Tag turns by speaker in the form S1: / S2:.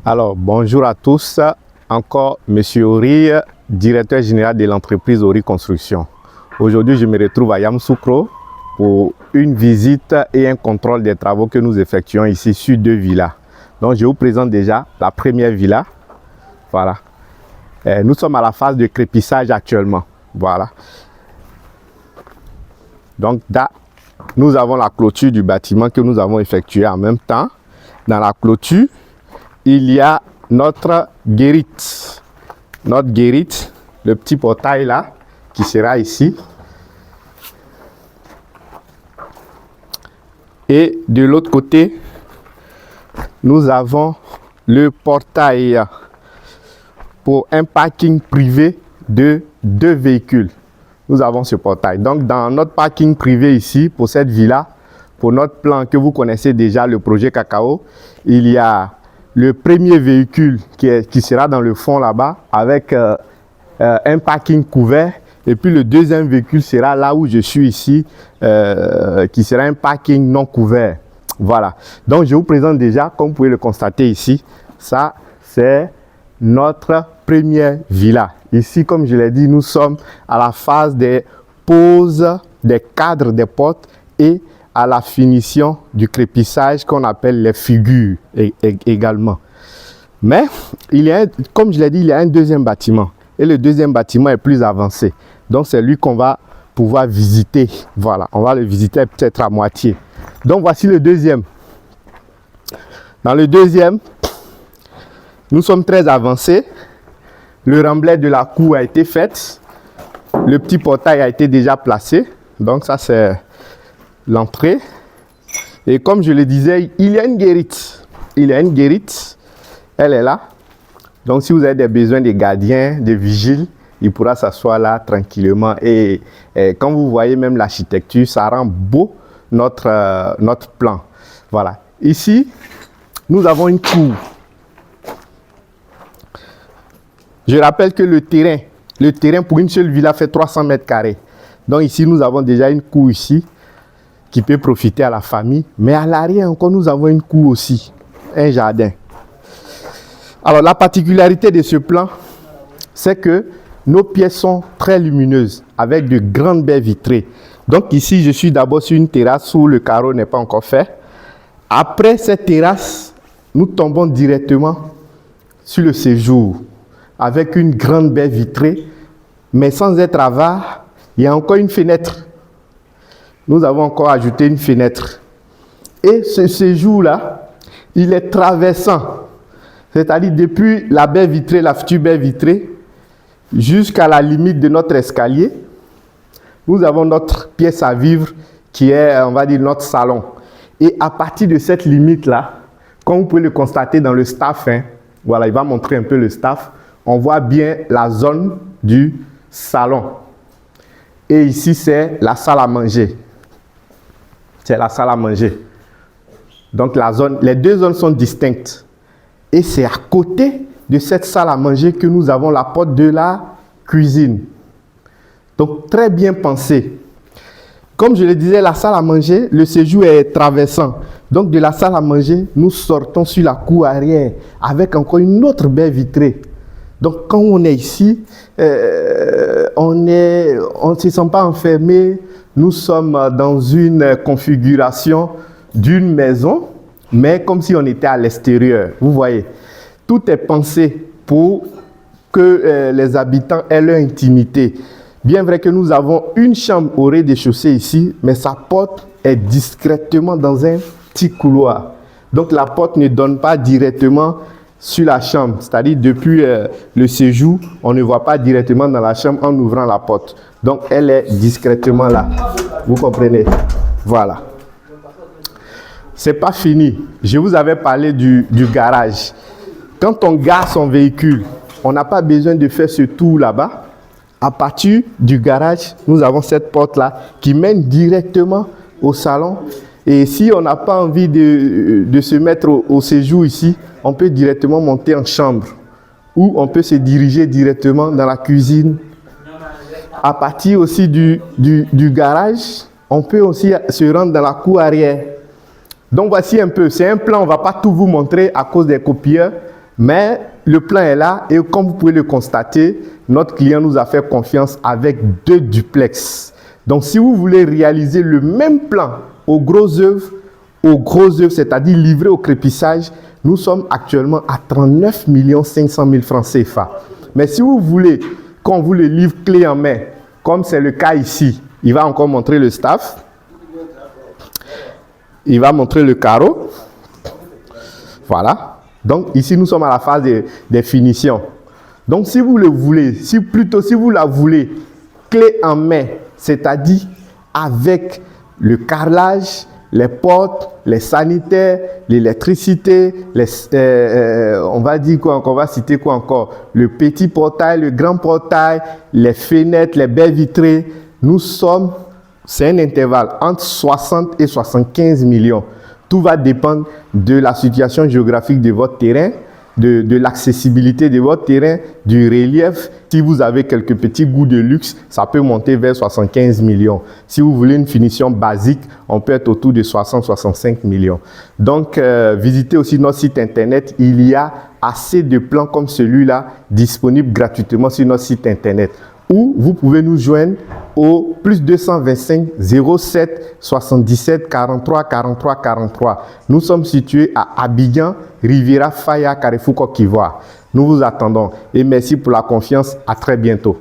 S1: Alors, bonjour à tous. Encore Monsieur Ori, directeur général de l'entreprise Ori Construction. Aujourd'hui, je me retrouve à Yamoussoukro pour une visite et un contrôle des travaux que nous effectuons ici sur 2 villas. Donc, je vous présente déjà la première villa. Voilà. Nous sommes à la phase de crépissage actuellement. Voilà. Donc, là, nous avons la clôture du bâtiment que nous avons effectué en même temps. Dans la clôture, il y a notre guérite. Notre guérite, le petit portail là, qui sera ici. Et de l'autre côté, nous avons le portail pour un parking privé de 2 véhicules. Nous avons ce portail. Donc, dans notre parking privé ici, pour cette villa, pour notre plan que vous connaissez déjà, le projet Cacao, il y a le premier véhicule qui sera dans le fond là-bas avec un parking couvert. Et puis le deuxième véhicule sera là où je suis ici, qui sera un parking non couvert. Voilà. Donc, je vous présente déjà, comme vous pouvez le constater ici, ça, c'est notre première villa. Ici, comme je l'ai dit, nous sommes à la phase des poses, des cadres, des portes et à la finition du crépissage qu'on appelle les figures également. Mais, comme je l'ai dit, il y a un deuxième bâtiment. Et le deuxième bâtiment est plus avancé. Donc, c'est lui qu'on va pouvoir visiter. Voilà, on va le visiter peut-être à moitié. Donc, voici le deuxième. Dans le deuxième, nous sommes très avancés. Le remblai de la cour a été fait. Le petit portail a été déjà placé. Donc, ça, c'est l'entrée. Et comme je le disais, il y a une guérite. Il y a une guérite. Elle est là. Donc, si vous avez des besoins de gardiens, de vigiles, il pourra s'asseoir là tranquillement. Et quand vous voyez même l'architecture, ça rend beau notre plan. Voilà. Ici, nous avons une cour. Je rappelle que le terrain pour une seule villa fait 300 mètres carrés. Donc ici, nous avons déjà une cour ici qui peut profiter à la famille. Mais à l'arrière encore, nous avons une cour aussi, un jardin. Alors la particularité de ce plan, c'est que nos pièces sont très lumineuses avec de grandes baies vitrées. Donc ici, je suis d'abord sur une terrasse où le carreau n'est pas encore fait. Après cette terrasse, nous tombons directement sur le séjour avec une grande baie vitrée, mais sans être avare, il y a encore une fenêtre. Nous avons encore ajouté une fenêtre. Et ce séjour-là, il est traversant. C'est-à-dire depuis la baie vitrée, la future baie vitrée, jusqu'à la limite de notre escalier, nous avons notre pièce à vivre qui est, on va dire, notre salon. Et à partir de cette limite-là, comme vous pouvez le constater dans le staff, voilà, il va montrer un peu le staff, on voit bien la zone du salon. Et ici, c'est la salle à manger. C'est la salle à manger. Donc, les deux zones sont distinctes. Et c'est à côté de cette salle à manger que nous avons la porte de la cuisine. Donc, très bien pensé. Comme je le disais, la salle à manger, le séjour est traversant. Donc, de la salle à manger, nous sortons sur la cour arrière avec encore une autre baie vitrée. Donc, quand on est ici, on ne se sent pas enfermé. Nous sommes dans une configuration d'une maison, mais comme si on était à l'extérieur. Vous voyez, tout est pensé pour que les habitants aient leur intimité. Bien vrai que nous avons une chambre au rez-de-chaussée ici, mais sa porte est discrètement dans un petit couloir. Donc la porte ne donne pas directement sur la chambre. C'est-à-dire depuis le séjour, on ne voit pas directement dans la chambre en ouvrant la porte. Donc elle est discrètement là. Vous comprenez? Voilà. C'est pas fini. Je vous avais parlé du garage. Quand on gare son véhicule, on n'a pas besoin de faire ce tour là-bas. À partir du garage, nous avons cette porte-là qui mène directement au salon. Et si on n'a pas envie de se mettre au séjour ici, on peut directement monter en chambre. Ou on peut se diriger directement dans la cuisine. À partir aussi du garage, on peut aussi se rendre dans la cour arrière. Donc voici un peu, c'est un plan, on ne va pas tout vous montrer à cause des copieurs. Mais le plan est là et comme vous pouvez le constater, notre client nous a fait confiance avec 2 duplex. Donc, si vous voulez réaliser le même plan aux gros œuvres, c'est-à-dire livré au crépissage, nous sommes actuellement à 39 500 000 francs CFA. Mais si vous voulez qu'on vous le livre clé en main, comme c'est le cas ici, il va encore montrer le staff. Il va montrer le carreau. Voilà. Donc, ici, nous sommes à la phase des finitions. Donc, si vous le voulez, si vous la voulez clé en main, c'est-à-dire avec le carrelage, les portes, les sanitaires, l'électricité, on va dire quoi encore, on va citer quoi encore, le petit portail, le grand portail, les fenêtres, les baies vitrées, c'est un intervalle entre 60 et 75 millions. Tout va dépendre de la situation géographique de votre terrain, de l'accessibilité de votre terrain, du relief. Si vous avez quelques petits goûts de luxe, ça peut monter vers 75 millions. Si vous voulez une finition basique, on peut être autour de 60-65 millions. Donc, visitez aussi notre site internet. Il y a assez de plans comme celui-là disponibles gratuitement sur notre site internet. Ou vous pouvez nous joindre au plus 225 07 77 43 43 43. Nous sommes situés à Abidjan, Riviera Faya, Carrefour Côte d'Ivoire. Nous vous attendons et merci pour la confiance. À très bientôt.